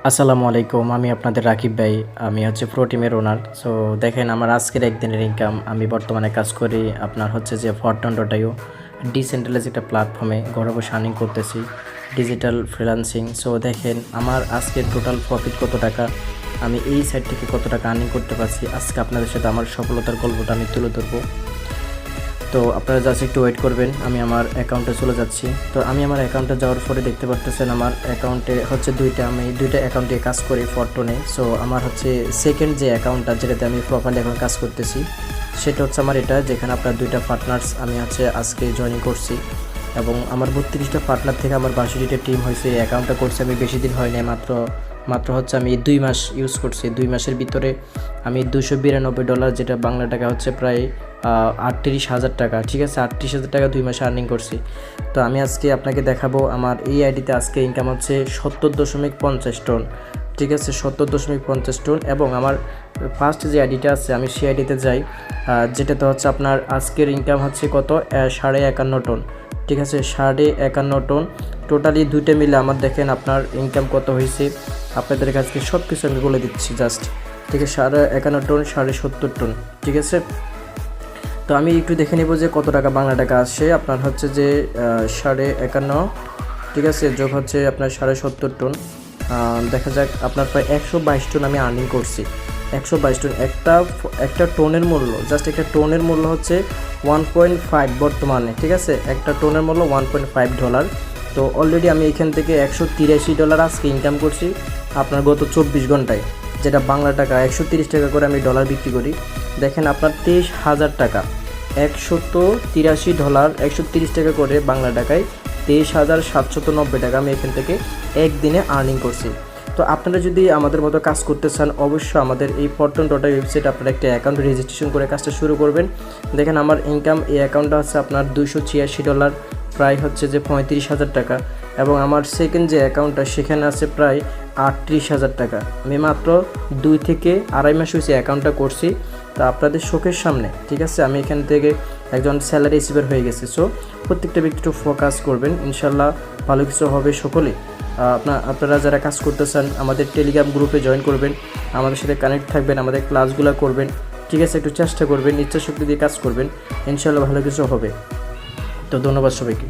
আসসালামু আলাইকুম। আমি আপনাদের রাকিব ভাই। আমি হচ্ছে প্রো টিমের ওনার। সো দেখেন আমার আজকের একদিনের ইনকাম আমি বর্তমানে কাজ করি আপনার হচ্ছে যে ফরটন.io ডিসেন্ট্রালাইজ একটা প্ল্যাটফর্মে ঘরে বসে আর্নিং করতেছি ডিজিটাল ফ্রিল্যান্সিং। সো দেখেন আমার আজকের টোটাল প্রফিট কত টাকা, আমি এই সাইট থেকে কত টাকা আর্নিং করতে পারছি। আজকে আপনাদের সাথে আমার সফলতার গল্পটা আমি তুলে ধরবো। তো আপনারা জাস্ট একটু ওয়েট করবেন, আমি আমার অ্যাকাউন্টে চলে যাচ্ছি। তো আমি আমার অ্যাকাউন্টে যাওয়ার পরে দেখতে পারতেছেন আমার অ্যাকাউন্টে হচ্ছে আমি দুইটা অ্যাকাউন্টে কাজ করি ফরটনে। সো আমার হচ্ছে সেকেন্ড যে অ্যাকাউন্টটা যেটাতে আমি প্রপারলি এখন কাজ করতেছি সেটা হচ্ছে আমার এটা, যেখানে আপনার দুইটা পার্টনার্স আমি হচ্ছে আজকে জয়েন করছি এবং আমার 32টা পার্টনার থেকে আমার 62টা টিম হয়েছে। এই অ্যাকাউন্টটা করছি আমি বেশি দিন হয় নাই, মাত্র হচ্ছে আমি 2 মাস ইউজ করছি। 2 মাসের ভিতরে আমি $292, যেটা বাংলা টাকা হচ্ছে প্রায় 38,000 টাকা। ঠিক আছে, 38,000 টাকা 2 মাসে আর্নিং করছি। তো আমি আজকে আপনাকে দেখাবো আমার এই আইডিতে আজকে ইনকাম হচ্ছে 70.50 টন। ঠিক আছে, 70.50 টন। এবং আমার ফার্স্ট যে আইডিটা আছে আমি সেই আইডিতে যাই, যেটাতে হচ্ছে আপনার আজকের ইনকাম হচ্ছে কত 51.5 টন। ঠিক আছে, 51.5 টন টোটালি দুইটা মিলে আমার দেখেন আপনার ইনকাম কত হয়েছে আপনাদের কাছে সব কিছু আমি বলে দিচ্ছি জাস্ট। ঠিক আছে, 51.5 টন 70.5 টন। ঠিক আছে, তো আমি একটু দেখে নেব যে কত টাকা বাংলা টাকা আসে আপনার হচ্ছে যে 51.5। ঠিক আছে, যোগ হচ্ছে আপনার 70.5 টন। দেখা যাক আপনার প্রায় 122 টন আমি আর্নিং করছি। 122 টন একটা টোনের মূল্য, জাস্ট একটা টোনের মূল্য হচ্ছে 1.5 বর্তমানে। ঠিক আছে, একটা টোনের মূল্য $1.5। তো অলরেডি আমি এখান থেকে $183 আজকে ইনকাম করছি আপনার গত 24 ঘন্টায়, যেটা বাংলা টাকা 130 টাকা করে আমি ডলার বিক্রি করি। দেখেন আপনার 23,000 টাকা, $183 130 টাকা করে বাংলা টাকায় 23,790 টাকা আমি এখান থেকে একদিনে আর্নিং করছি। তো আপনারা যদি আমাদের মতো কাজ করতে চান অবশ্যই আমাদের এই ফরটন.io ওয়েবসাইট আপনারা একটা অ্যাকাউন্ট রেজিস্ট্রেশন করে কাজটা শুরু করবেন। দেখেন আমার ইনকাম এই অ্যাকাউন্টটা হচ্ছে আপনার $286, প্রায় হচ্ছে যে 35,000 টাকা। এবং আমার সেকেন্ড যে অ্যাকাউন্টটা সেখানে আছে প্রায় 38,000 টাকা। আমি মাত্র 2 থেকে আড়াই মাস হয়েছে অ্যাকাউন্টটা করছি। তো আপনাদের চোখের সামনে, ঠিক আছে, আমি এখান থেকে একজন স্যালারি রিসিভার হয়ে গেছি। সো প্রত্যেকটা ব্যক্তি একটু ফোকাস করবেন, ইনশাল্লাহ ভালো কিছু হবে সকলে। আপনারা যারা কাজ করতে চান আমাদের টেলিগ্রাম গ্রুপে জয়েন করবেন, আমাদের সাথে কানেক্ট থাকবেন, আমাদের ক্লাসগুলো করবেন। ঠিক আছে, একটু চেষ্টা করবেন, ইচ্ছা শক্তি দিয়ে কাজ করবেন, ইনশাল্লাহ ভালো কিছু হবে। তো ধন্যবাদ সবাইকে।